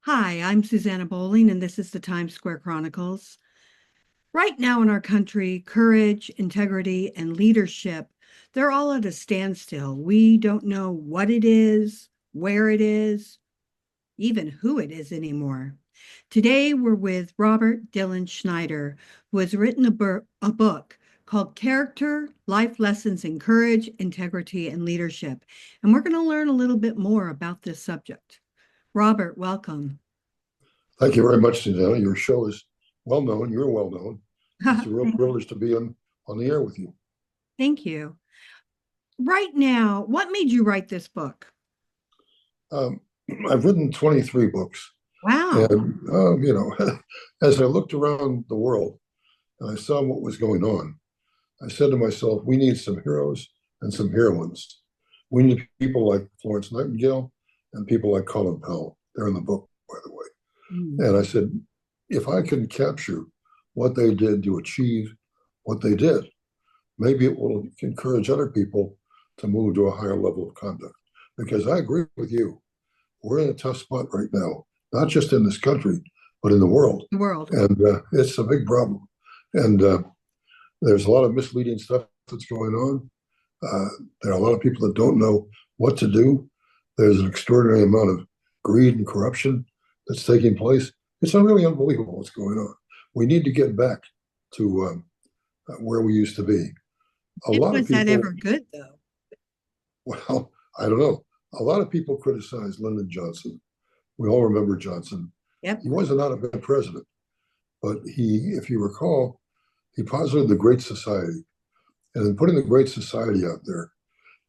Hi, I'm Susanna Bowling, and this is the Times Square Chronicles. Right now in our country, courage, integrity, and leadership, they're all at a standstill. We don't know what it is, where it is, even who it is anymore. Today, we're with Robert Dilenschneider, who has written a book called Character, Life Lessons in Courage, Integrity, and Leadership. And we're going to learn a little bit more about this subject. Robert, welcome. Thank you very much, Susanna. Your show is well known. You're well known. It's a real privilege to be on the air with you. Thank you. Right now, what made you write this book? Um, I've written 23 books, Wow. and as I looked around the world and I saw what was going on, I said to myself, "We need some heroes and some heroines. We need people like Florence Nightingale and people like Colin Powell. They're in the book, by the way." Mm. And I said, if I can capture what they did to achieve what they did, maybe it will encourage other people to move to a higher level of conduct. Because I agree with you, we're in a tough spot right now, not just in this country, but in the world. The world. And it's a big problem. And there's a lot of misleading stuff that's going on. There are a lot of people that don't know what to do. There's an extraordinary amount of greed and corruption that's taking place. It's really unbelievable what's going on. We need to get back to where we used to be. A And lot of was that people, ever good, though? well, I don't know. A lot of people criticize Lyndon Johnson. We all remember Johnson. Yep. He was not a bad president, but if you recall, he posited the Great Society. And in putting the Great Society out there,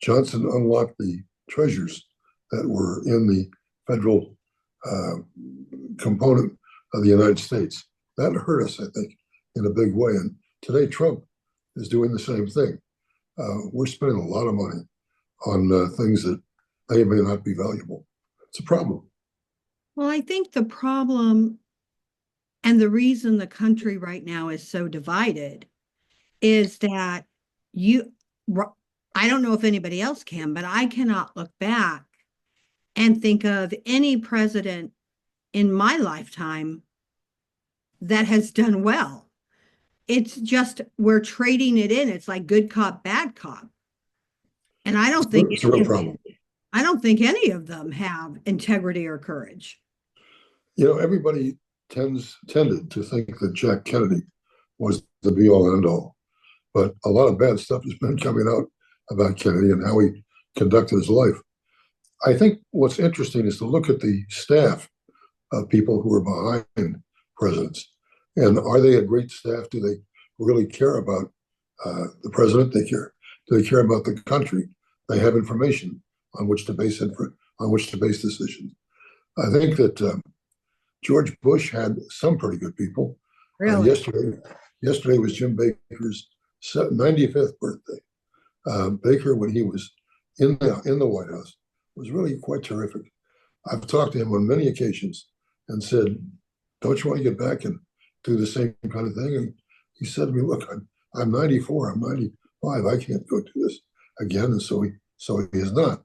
Johnson unlocked the treasures that were in the federal uh, component of the United States. That hurt us, I think, in a big way. And today, Trump is doing the same thing. We're spending a lot of money on things that may or may not be valuable. It's a problem. Well, I think the problem and the reason the country right now is so divided is that you, I don't know if anybody else can, but I cannot look back and think of any president in my lifetime that has done well. It's just we're trading it in. It's like good cop, bad cop. And It's a real problem. I don't think any of them have integrity or courage. Everybody tended to think that Jack Kennedy was the be all and end all, but a lot of bad stuff has been coming out about Kennedy and how he conducted his life. I think what's interesting is to look at the staff of people who are behind presidents. And are they a great staff? Do they really care about the president? Do they care about the country? They have information on which to base decisions. I think that George Bush had some pretty good people. Really? Yesterday was Jim Baker's 95th birthday. Baker, when he was in the White House, was really quite terrific. I've talked to him on many occasions and said, "Don't you want to get back and do the same kind of thing?" And he said to me, "Look, I'm 94, I'm 95, I can't go do this again." And so he is not.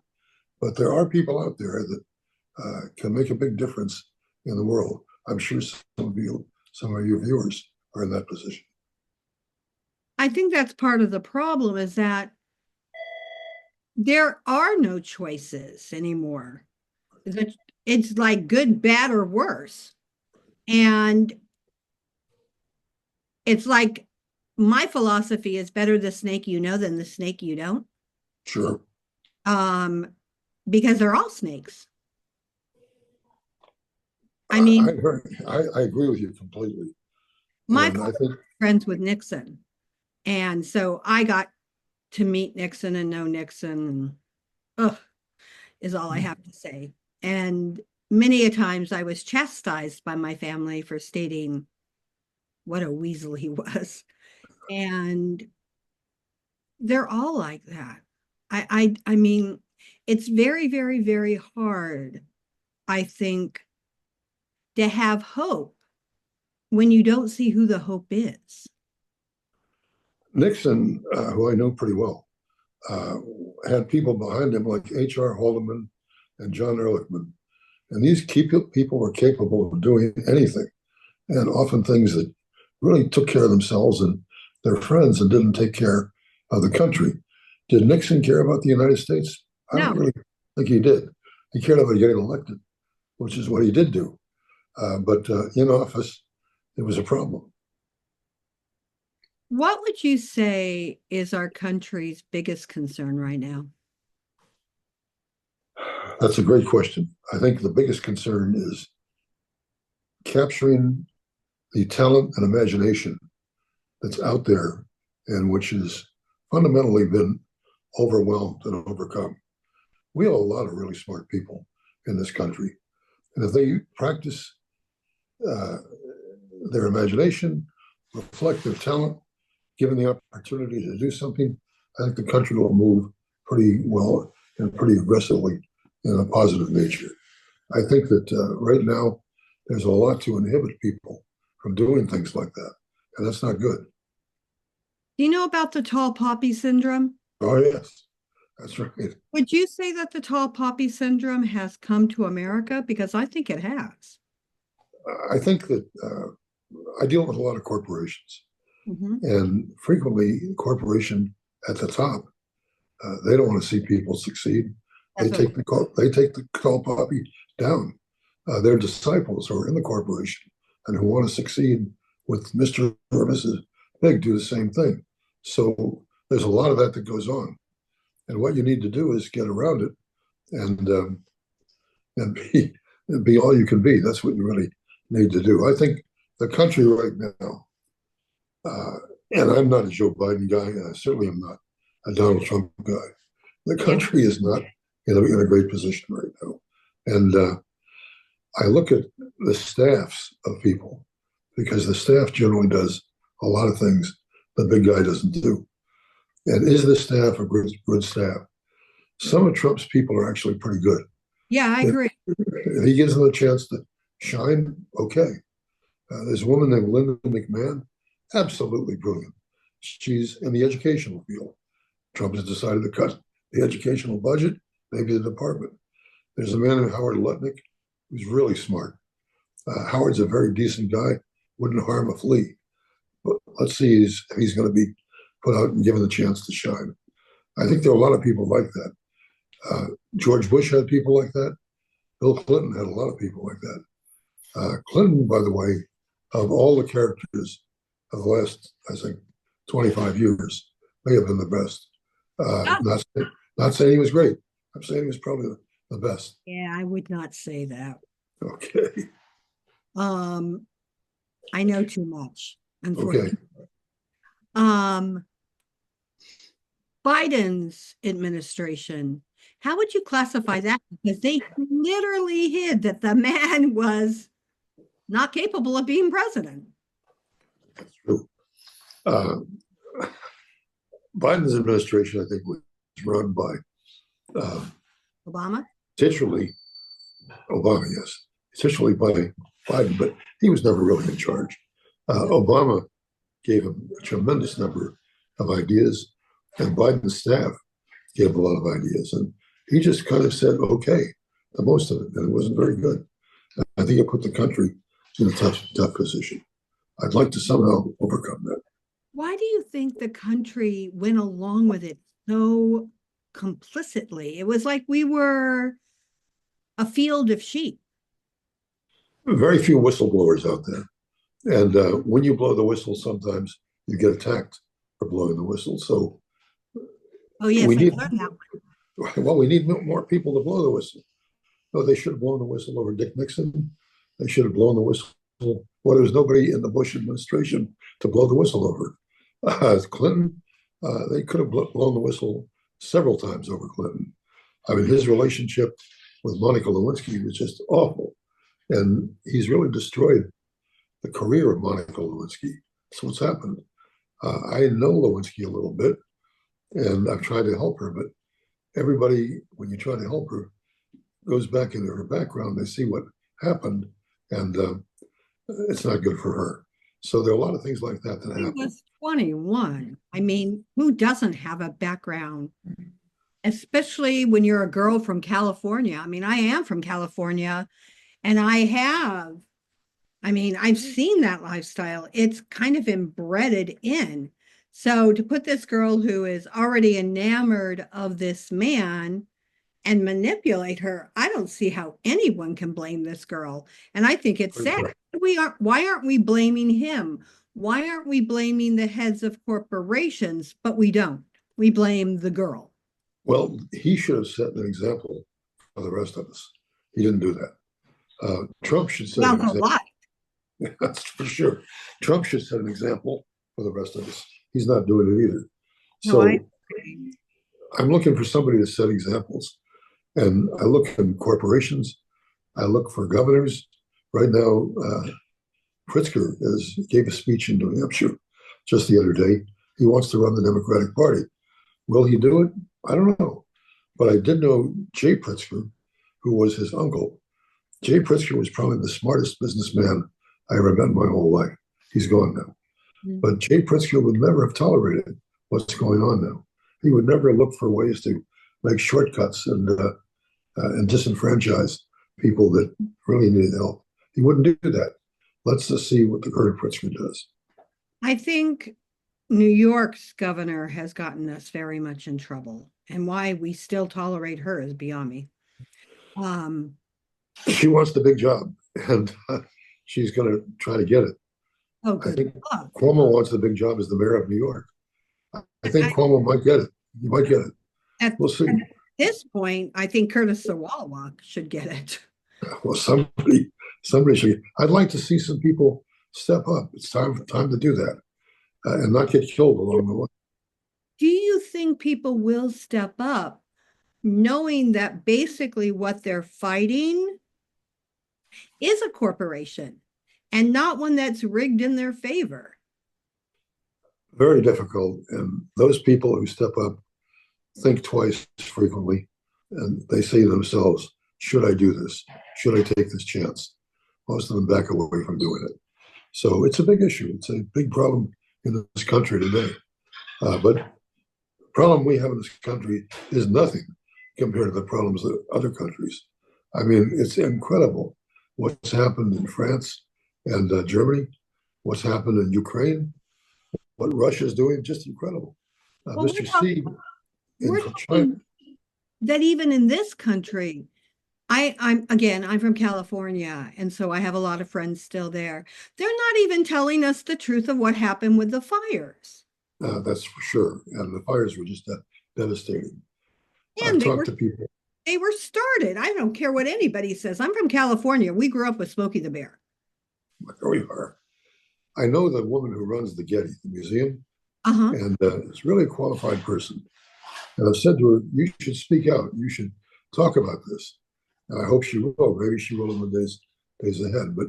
But there are people out there that can make a big difference in the world. I'm sure some of your viewers are in that position. I think that's part of the problem is that there are no choices anymore. It's like good, bad, or worse. And it's like my philosophy is better the snake you know than the snake you don't. Sure. Um, because they're all snakes. I I, mean, I agree with you completely. my And I think, friends with Nixon. And so I got to meet Nixon and know Nixon. And, ugh, is all I have to say. And many a times I was chastised by my family for stating what a weasel he was. And they're all like that. I mean, it's very, very, very hard, I think, to have hope when you don't see who the hope is. Nixon, who I know pretty well, uh, had people behind him like H.R. Haldeman and John Ehrlichman, And these people were capable of doing anything, and often things that really took care of themselves and their friends and didn't take care of the country. Did Nixon care about the United States? I don't No. really think he did. He cared about getting elected, which is what he did do. But in office, it was a problem. What would you say is our country's biggest concern right now? That's a great question. I think the biggest concern is capturing the talent and imagination that's out there and which has fundamentally been overwhelmed and overcome. We have a lot of really smart people in this country. And if they practice uh, their imagination, reflect their talent, given the opportunity to do something, I think the country will move pretty well and pretty aggressively in a positive nature. I think that right now there's a lot to inhibit people from doing things like that, and that's not good. Do you know about the tall poppy syndrome? Oh yes, that's right. Would you say that the tall poppy syndrome has come to America? Because I think it has. I think that I deal with a lot of corporations, Mhm. and frequently corporation at the top, they don't want to see people succeed. That's what, They take the tall poppy down. Their disciples who are in the corporation and who want to succeed with Mr. or Mrs. Big do the same thing. So there's a lot of that that goes on. And what you need to do is get around it and and be all you can be. That's what you really need to do. I think the country right now, uh, and I'm not a Joe Biden guy, and I certainly am not a Donald Trump guy. The yeah. country is not in a great position right now. And I look at the staffs of people because the staff generally does a lot of things the big guy doesn't do. And is the staff a good staff? Some of Trump's people are actually pretty good. Yeah, I If, agree. if he gives them a chance to shine, okay. There's a woman named Linda McMahon, absolutely brilliant. She's in the educational field. Trump has decided to cut the educational budget, maybe the department. There's a man named Howard Lutnick who's really smart. Howard's a very decent guy, wouldn't harm a flea. But let's see if he's going to be put out and given the chance to shine. I think there are a lot of people like that. Uh, George Bush had people like that. Bill Clinton had a lot of people like that. Clinton, by the way, of all the characters of the last, I think, 25 years, may have been the best. Oh, Not saying he was great. I'm saying he was probably the best. yeah, I would not say that. Okay. Um, I know too much, Okay. unfortunately. Um, Biden's administration, how would you classify that? Because they literally hid that the man was not capable of being president. That's true. Uh, Biden's administration, I think, was run by uh, Obama? essentially Obama, yes, essentially by Biden, but he was never really in charge. Obama gave him a tremendous number of ideas, and Biden's staff gave a lot of ideas, and he just kind of said, "Okay," the most of it, and it wasn't very good. I think it put the country in a tough position. I'd like to somehow overcome that. Why do you think the country went along with it so complicitly? It was like we were a field of sheep. Very few whistleblowers out there, and when you blow the whistle, sometimes you get attacked for blowing the whistle. So Oh, yes, we I need learned that. well, we need more people to blow the whistle. No, they should have blown the whistle over Dick Nixon. They should have blown the whistle. Well, there was nobody in the Bush administration to blow the whistle over. Clinton, they could have blown the whistle several times over Clinton. I mean, his relationship with Monica Lewinsky was just awful. And he's really destroyed the career of Monica Lewinsky. That's what's happened. I know Lewinsky a little bit, and I've tried to help her, but everybody, when you try to help her, goes back into her background. They see what happened, and it's not good for her. So there are a lot of things like that He happen. was 21. I mean, who doesn't have a background especially when you're a girl from California. I mean, I am from California and I've seen that lifestyle. It's kind of embedded in. So to put this girl who is already enamored of this man and manipulate her, I don't see how anyone can blame this girl. And I think it's sad. Why aren't we blaming him? Why aren't we blaming the heads of corporations? But we don't. We blame the girl. Well, he should have set an example for the rest of us. He didn't do that. Trump should set an Sounds a example. lot. That's for sure. Trump should set an example for the rest of us. He's not doing it either. No, I So I'm looking for somebody to set examples. And I look in corporations. I look for governors. Right now, Pritzker gave a speech in New Hampshire just the other day. He wants to run the Democratic Party. Will he do it? I don't know. But I did know Jay Pritzker, who was his uncle. Jay Pritzker was probably the smartest businessman I ever met in my whole life. He's gone now. Mm-hmm. But Jay Pritzker would never have tolerated what's going on now. He would never look for ways to make shortcuts and disenfranchise people that really needed help. He wouldn't do that. Let's just see what the current Pritzker does. I think New York's governor has gotten us very much in trouble, and why we still tolerate her is beyond me. She wants the big job, and she's going to try to get it. Oh, I good. think Cuomo wants the big job as the mayor of New York. I think Cuomo might get it. He might get it. We'll see. At this point, I think Curtis Sawalwak should get it. Well, somebody should. I'd like to see some people step up. It's time to do that, and not get killed along the way. Do you think people will step up, knowing that basically what they're fighting is a corporation and not one that's rigged in their favor? Very difficult, and those people who step up think twice frequently, and they say to themselves, should I do this? Should I take this chance? Most of them back away from doing it. So it's a big issue. It's a big problem in this country today. But the problem we have in this country is nothing compared to the problems of other countries. I mean, it's incredible what's happened in France and Germany, what's happened in Ukraine, what Russia's doing, just incredible. Well, Mr. C we're in China. That even in this country, I'm from California, and so I have a lot of friends still there. They're not even telling us the truth of what happened with the fires. That's for sure. And the fires were just devastating. And I've talked to people. They were started. I don't care what anybody says. I'm from California. We grew up with Smokey the Bear. There we are. I know the woman who runs the Getty, the museum, Uh-huh. and it's really a qualified person. And I've said to her, you should speak out. You should talk about this. And I hope she will. Maybe she will in the days ahead. But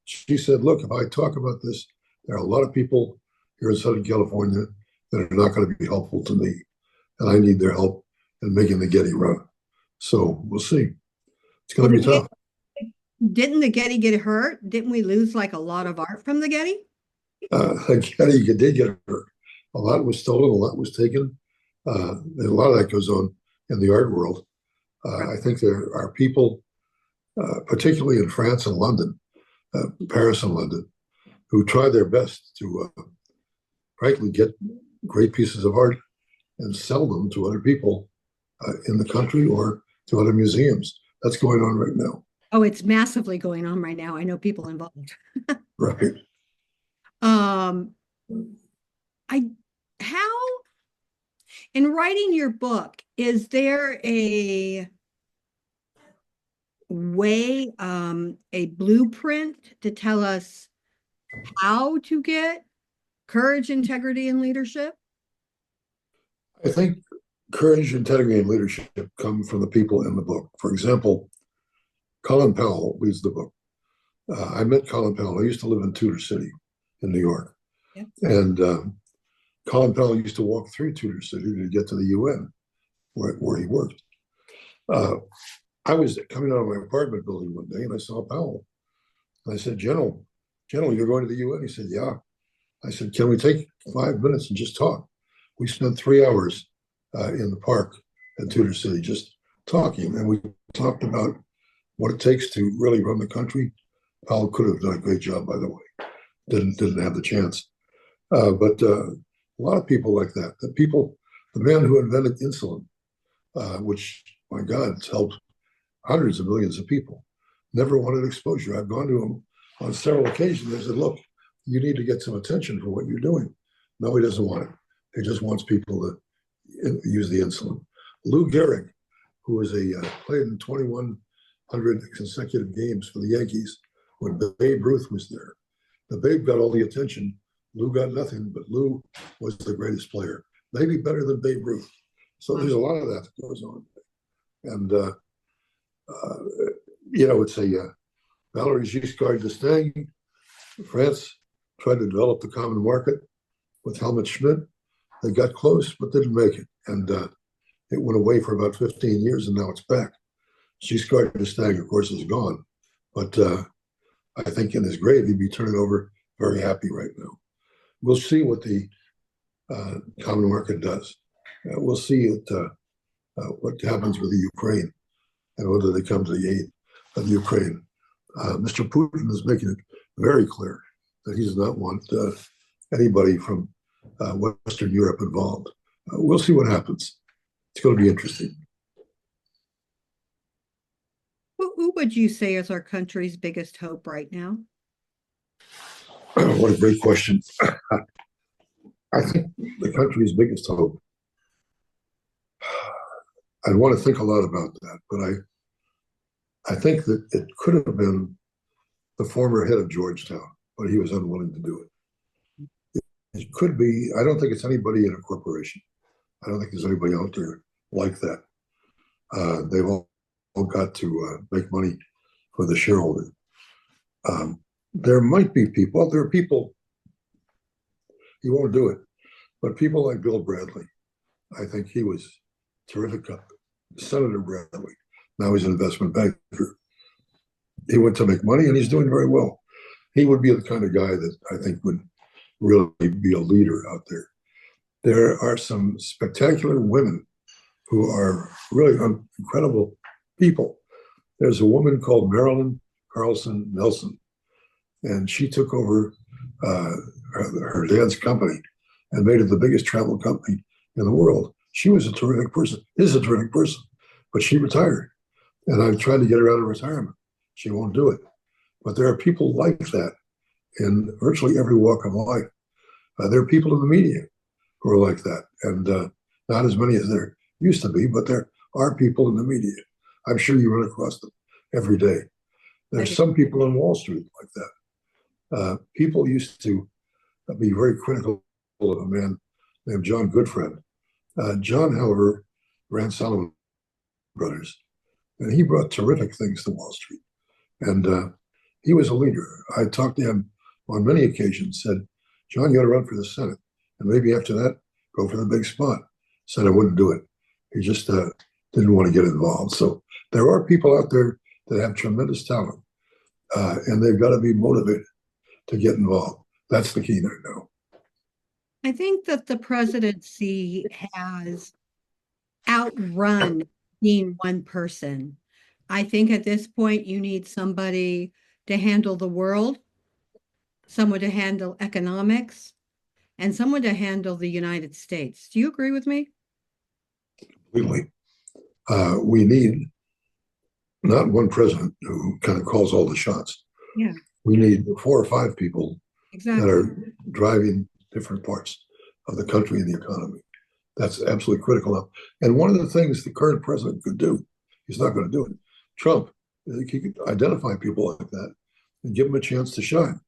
she said, look, if I talk about this, there are a lot of people here in Southern California that are not going to be helpful to me. And I need their help in making the Getty run. So we'll see. It's going to be tough. Didn't the Getty get hurt? Didn't we lose like a lot of art from the Getty? Getty did get hurt. A lot was stolen, a lot was taken. A lot of that goes on in the art world. I think there are people, particularly in France and London, Paris and London, who try their best to, frankly, get great pieces of art and sell them to other people in the country or to other museums. That's going on right now. Oh, it's massively going on right now. I know people involved. Right. How, in writing your book, is there a way, a blueprint to tell us how to get courage, integrity, and leadership? I think courage, integrity, and leadership come from the people in the book. For example, Colin Powell leads the book. I met Colin Powell. I used to live in Tudor City in New York. Yep. And Colin Powell used to walk through Tudor City to get to the UN where he worked. I was coming out of my apartment building one day and I saw Powell. And I said, General, you're going to the UN? He said, yeah. I said, can we take 5 minutes and just talk? We spent 3 hours in the park at Tudor City, just talking. And we talked about what it takes to really run the country. Powell could have done a great job, by the way. Didn't have the chance. But a lot of people like that. The man who invented insulin, which, my God, it's helped hundreds of millions of people, never wanted exposure. I've gone to him on several occasions. I said, look, you need to get some attention for what you're doing. No, he doesn't want it. He just wants people to use the insulin. Lou Gehrig, who was played in 2,100 consecutive games for the Yankees when Babe Ruth was there. The Babe got all the attention. Lou got nothing, but Lou was the greatest player, maybe better than Babe Ruth. So there's a lot of that goes on. And, it's Valéry Giscard d'Estaing, France tried to develop the common market with Helmut Schmidt. They got close, but didn't make it. And it went away for about 15 years, and now it's back. Giscard d'Estaing, of course, is gone. But I think in his grave, he'd be turning over very happy right now. We'll see what the common market does. We'll see what happens with the Ukraine and whether they come to the aid of Ukraine. Mr. Putin is making it very clear that he does not want anybody from Western Europe involved. We'll see what happens. It's going to be interesting. Who would you say is our country's biggest hope right now? What a great question. I think the country's biggest hope. I'd want to think a lot about that, but I think that it could have been the former head of Georgetown, but he was unwilling to do it. It could be, I don't think it's anybody in a corporation. I don't think there's anybody out there like that. They've all got to make money for the shareholder. There might be people, well, there are people, he won't do it, but people like Bill Bradley, I think he was terrific. Senator Bradley, now he's an investment banker. He went to make money and he's doing very well. He would be the kind of guy that I think would really be a leader out there. There are some spectacular women who are really incredible people. There's a woman called Marilyn Carlson Nelson, and she took over her dad's company and made it the biggest travel company in the world. She was a terrific person, is a terrific person, but she retired. And I've tried to get her out of retirement. She won't do it. But there are people like that in virtually every walk of life. There are people in the media who are like that, and not as many as there used to be, but there are people in the media. I'm sure you run across them every day. There's some people on Wall Street like that. People used to be very critical of a man named John Goodfriend. John, however, ran Salomon Brothers, and he brought terrific things to Wall Street. And he was a leader. I talked to him on many occasions, said, John, you ought to run for the Senate. And maybe after that, go for the big spot. Said I wouldn't do it. He just didn't want to get involved. So there are people out there that have tremendous talent, and they've got to be motivated to get involved. That's the key there now. I think that the presidency has outrun being one person. I think at this point, you need somebody to handle the world, someone to handle economics, and someone to handle the United States. Do you agree with me? Completely. We need not one president who kind of calls all the shots. Yeah. We need 4 or 5 people Exactly. that are driving different parts of the country and the economy. That's absolutely critical now. And one of the things the current president could do, he's not going to do it. Trump, he could identify people like that and give them a chance to shine.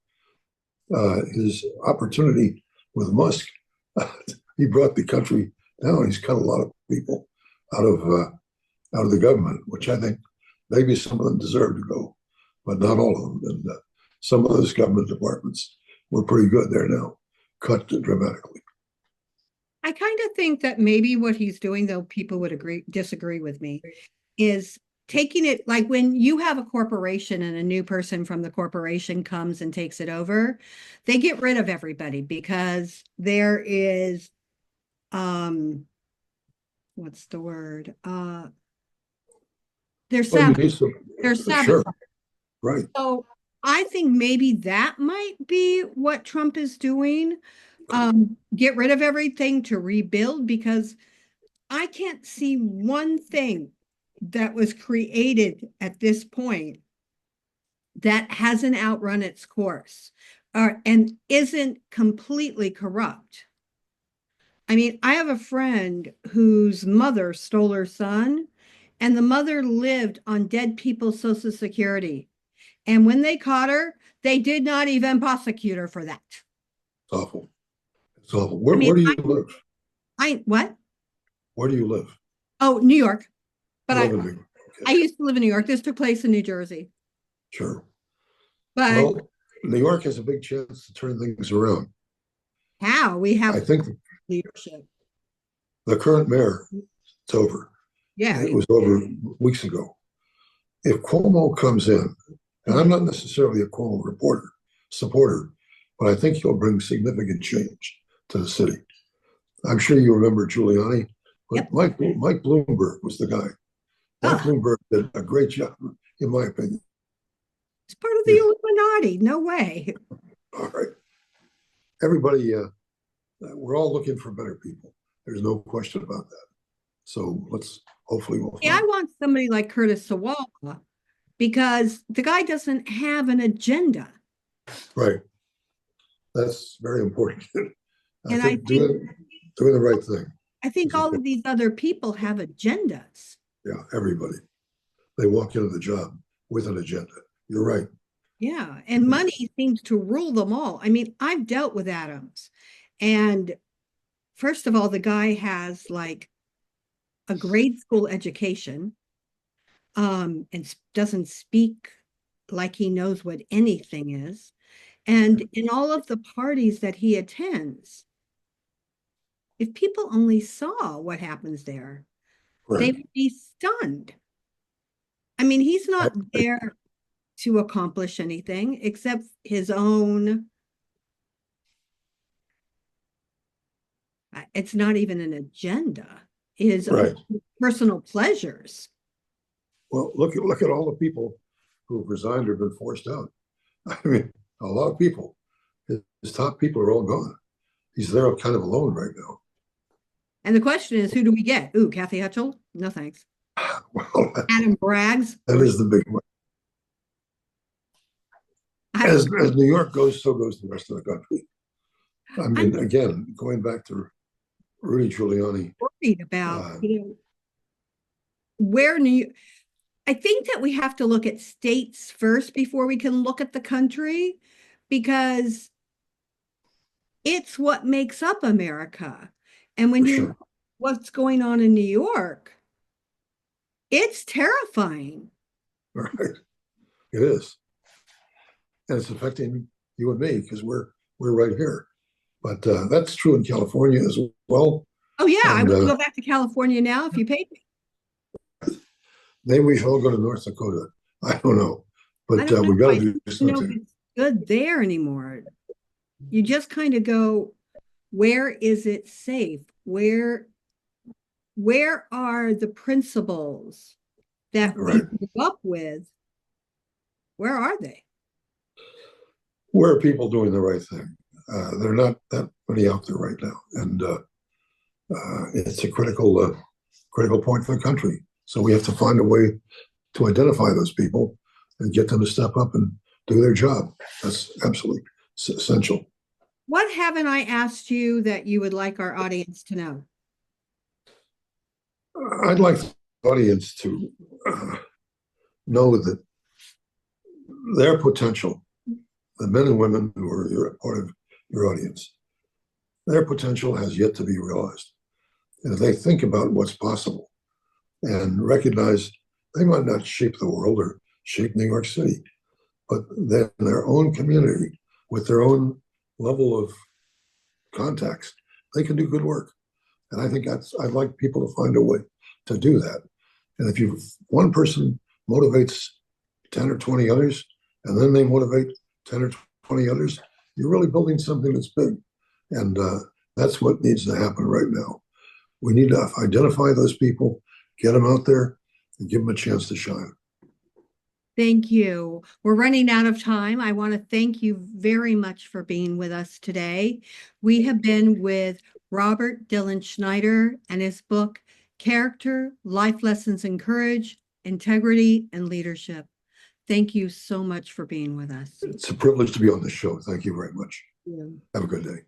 His opportunity with Musk, he brought the country down. He's cut a lot of people out of the government, which I think maybe some of them deserve to go, but not all of them. And some of those government departments were pretty good there now, cut dramatically. I kind of think that maybe what he's doing, though people would disagree with me, is taking it like when you have a corporation and a new person from the corporation comes and takes it over, they get rid of everybody because there is what's the word? They're Well, you sabotage. need some, They're sure, sabotage. right. So I think maybe that might be what Trump is doing. Get rid of everything to rebuild because I can't see one thing that was created at this point that hasn't outrun its course and isn't completely corrupt. I mean, I have a friend whose mother stole her son, and the mother lived on dead people's Social Security. And when they caught her, they did not even prosecute her for that. It's awful. It's awful. I mean, Where do you live? what? Where do you live? Oh, New York. But You I, live in New York. I Okay, used to live in New York. This took place in New Jersey. sure. But Well, New York has a big chance to turn things around. how? We I have think leadership. the current mayor, it's over. Yeah. It was over weeks ago. If Cuomo comes in, and I'm not necessarily a Cuomo supporter, but I think he'll bring significant change to the city. I'm sure you remember Giuliani, but Yep. Mike Bloomberg was the guy. Mike Oh, Bloomberg did a great job, in my opinion. it's part of the Yeah. Illuminati. No way. All right. Everybody, we're all looking for better people. There's no question about that. So hopefully we'll Yeah, I find. want somebody like Curtis Sawala because the guy doesn't have an agenda. Right. That's very important. I And I think think doing the right thing I think is all of important. these other people have agendas. Yeah, everybody. They walk into the job with an agenda. You're right. Yeah, and money seems to rule them all. I mean, I've dealt with Adams, and first of all, the guy has like a grade school education, and doesn't speak like he knows what anything is. And in all of the parties that he attends, if people only saw what happens there, they Right. would be stunned. I mean, he's I, not there to accomplish anything except his own, it's not even an agenda, his own right. personal pleasures. Well, look at all the people who've resigned or been forced out. I mean, a lot of people. His top people are all gone. He's there kind of alone right now. And the question is, who do we get? Ooh, Kathy Hutchell? No, thanks. Well, Adam Braggs? that is the big one. I, As New York goes, so goes the rest of the country. I I'm mean, again, going back to Rudy Giuliani. worried about, Uh, where New I think that we have to look at states first before we can look at the country because it's what makes up America. And when for you sure. look what's going on in New York, it's terrifying. Right. It is. And it's affecting you and me because we're right here. But that's true in California as well. Oh yeah, I And wouldn't go back to California now if you paid me. maybe we should all go to North Dakota. I don't know, I but don't know. we got I to do don't know if something. it's good there anymore. You just kind of go, where is it safe? Where are the principles that we Right. grew up with? Where are they? Where are people doing the right thing? They're not that many out there right now, and it's a critical point for the country. So we have to find a way to identify those people and get them to step up and do their job. That's absolutely essential. What haven't I asked you that you would like our audience to know? I'd like the audience to know that their potential, the men and women who are part of your audience, their potential has yet to be realized. And if they think about what's possible and recognize they might not shape the world or shape New York City, but then their own community with their own level of contacts, they can do good work. And I think I'd like people to find a way to do that. And if one person motivates 10 or 20 others, and then they motivate 10 or 20 others, you're really building something that's big. And that's what needs to happen right now. We need to identify those people, get them out there, and give them a chance to shine. Thank you. We're running out of time. I want to thank you very much for being with us today. We have been with Robert Dilenschneider and his book, Character, Life Lessons in Courage, Integrity, and Leadership. Thank you so much for being with us. It's a privilege to be on this show. Thank you very much. Yeah. Have a good day.